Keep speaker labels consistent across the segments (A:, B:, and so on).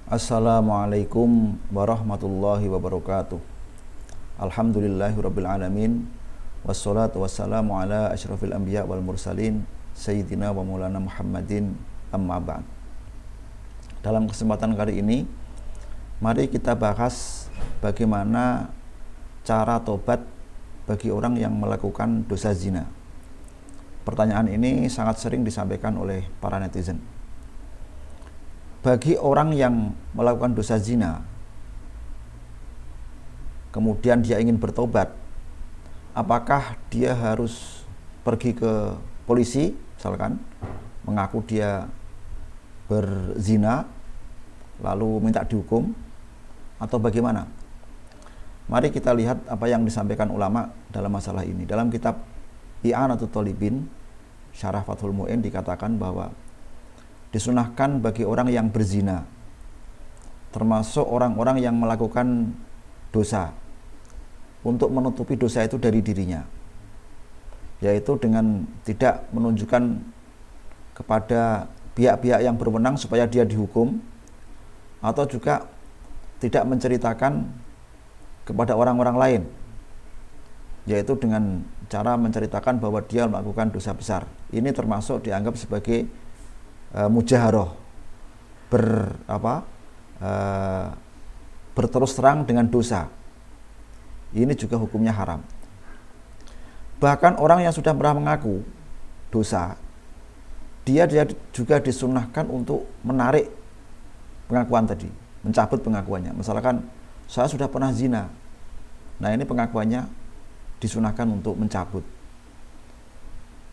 A: Assalamualaikum warahmatullahi wabarakatuh. Alhamdulillahirabbil alamin. Wassalatu wassalamu ala asyrafil anbiya wal mursalin sayyidina wa maulana Muhammadin, amma ba'd. Dalam kesempatan kali ini, mari kita bahas bagaimana cara tobat bagi orang yang melakukan dosa zina. Pertanyaan ini sangat sering disampaikan oleh para netizen. Bagi orang yang melakukan dosa zina, kemudian dia ingin bertobat, apakah dia harus pergi ke polisi, misalkan mengaku dia berzina, lalu minta dihukum, atau bagaimana? Mari kita lihat apa yang disampaikan ulama dalam masalah ini. Dalam kitab I'anatul Talibin, Syarah Fathul Mu'in, dikatakan bahwa disunahkan bagi orang yang berzina, termasuk orang-orang yang melakukan dosa, untuk menutupi dosa itu dari dirinya, yaitu dengan tidak menunjukkan kepada pihak-pihak yang berwenang supaya dia dihukum, atau juga tidak menceritakan kepada orang-orang lain, yaitu dengan cara menceritakan bahwa dia melakukan dosa besar. Ini termasuk dianggap sebagai mujaharoh, berterus terang dengan dosa. Ini juga hukumnya haram. Bahkan orang yang sudah pernah mengaku dosa, dia juga disunahkan untuk menarik pengakuan tadi, mencabut pengakuannya. Misalkan saya sudah pernah zina, nah ini pengakuannya disunahkan untuk mencabut.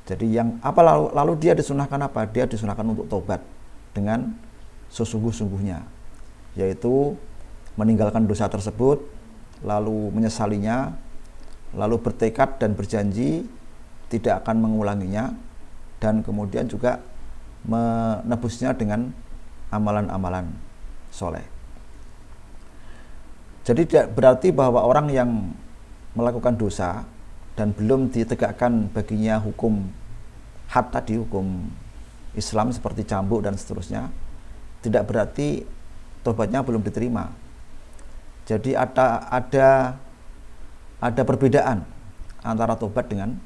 A: Jadi yang apa lalu dia disunahkan apa? Dia disunahkan untuk tobat dengan sesungguh-sungguhnya, yaitu meninggalkan dosa tersebut, lalu menyesalinya, lalu bertekad dan berjanji tidak akan mengulanginya, dan kemudian juga menebusnya dengan amalan-amalan soleh. Jadi tidak berarti bahwa orang yang melakukan dosa dan belum ditegakkan baginya hukum had tadi, hukum Islam seperti cambuk dan seterusnya, tidak berarti tobatnya belum diterima. Jadi ada perbedaan antara tobat dengan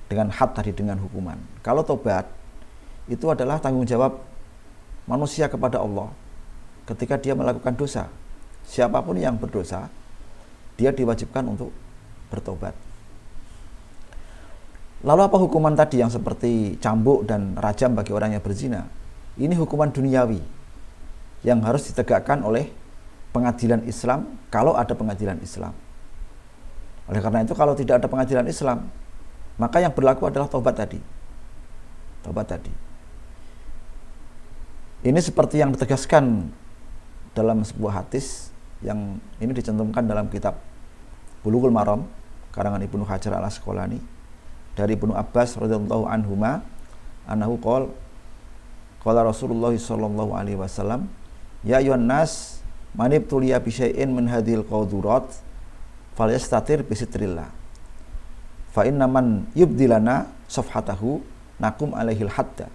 A: had tadi, dengan hukuman. Kalau tobat itu adalah tanggung jawab manusia kepada Allah ketika dia melakukan dosa. Siapapun yang berdosa, dia diwajibkan untuk bertobat. Lalu apa hukuman tadi yang seperti cambuk dan rajam bagi orang yang berzina? Ini hukuman duniawi yang harus ditegakkan oleh pengadilan Islam, kalau ada pengadilan Islam. Oleh karena itu, kalau tidak ada pengadilan Islam, maka yang berlaku adalah tobat tadi. Tobat tadi. Ini seperti yang ditegaskan dalam sebuah hadis yang ini dicantumkan dalam kitab Bulughul Maram karangan Ibnu Hajar Al-Asqalani, dari Ibnu Abbas radhiyallahu anhuma annahu qala Rasulullah sallallahu alaihi wasallam, ya ayyuhan nas man ibtuliya bi syai'in min hadhil qadurat falyastatir bi sitrillah fa inna man yubdilana safhatahu nakum alaihil hadda,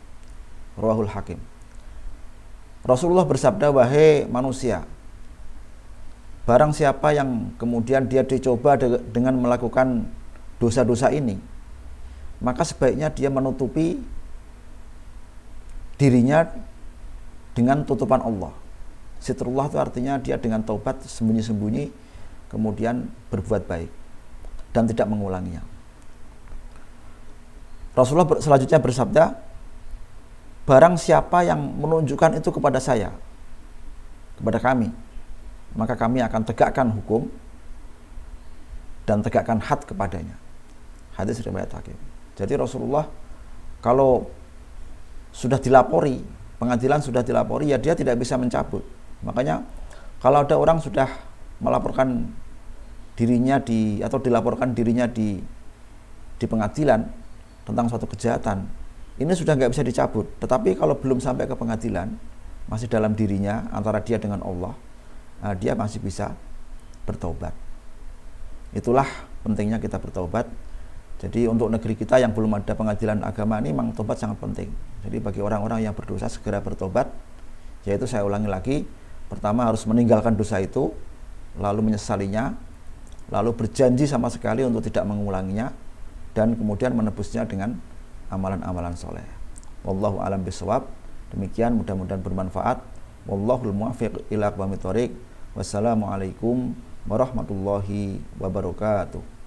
A: rawahul Hakim. Rasulullah bersabda, wahai manusia, barang siapa yang kemudian dia dicoba dengan melakukan dosa-dosa ini, maka sebaiknya dia menutupi dirinya dengan tutupan Allah. Sitrullah itu artinya dia dengan taubat sembunyi-sembunyi, kemudian berbuat baik dan tidak mengulanginya. Rasulullah selanjutnya bersabda, barang siapa yang menunjukkan itu kepada saya, kepada kami, maka kami akan tegakkan hukum dan tegakkan had kepadanya. Hadis riwayat Hakim. Jadi Rasulullah kalau sudah dilapori, pengadilan sudah dilapori, ya dia tidak bisa mencabut. Makanya kalau ada orang sudah melaporkan dirinya atau dilaporkan dirinya di pengadilan tentang suatu kejahatan, ini sudah nggak bisa dicabut. Tetapi kalau belum sampai ke pengadilan, masih dalam dirinya antara dia dengan Allah, dia masih bisa bertobat. Itulah pentingnya kita bertobat. Jadi untuk negeri kita yang belum ada pengadilan agama ini, memang tobat sangat penting. Jadi bagi orang-orang yang berdosa segera bertobat, yaitu saya ulangi lagi, pertama harus meninggalkan dosa itu, lalu menyesalinya, lalu berjanji sama sekali untuk tidak mengulanginya, dan kemudian menebusnya dengan amalan-amalan soleh. Wallahu a'lam bishawab. Demikian, mudah-mudahan bermanfaat. Wallahul muwaffiq ila aqwamit thoriq. Wassalamualaikum warahmatullahi wabarakatuh.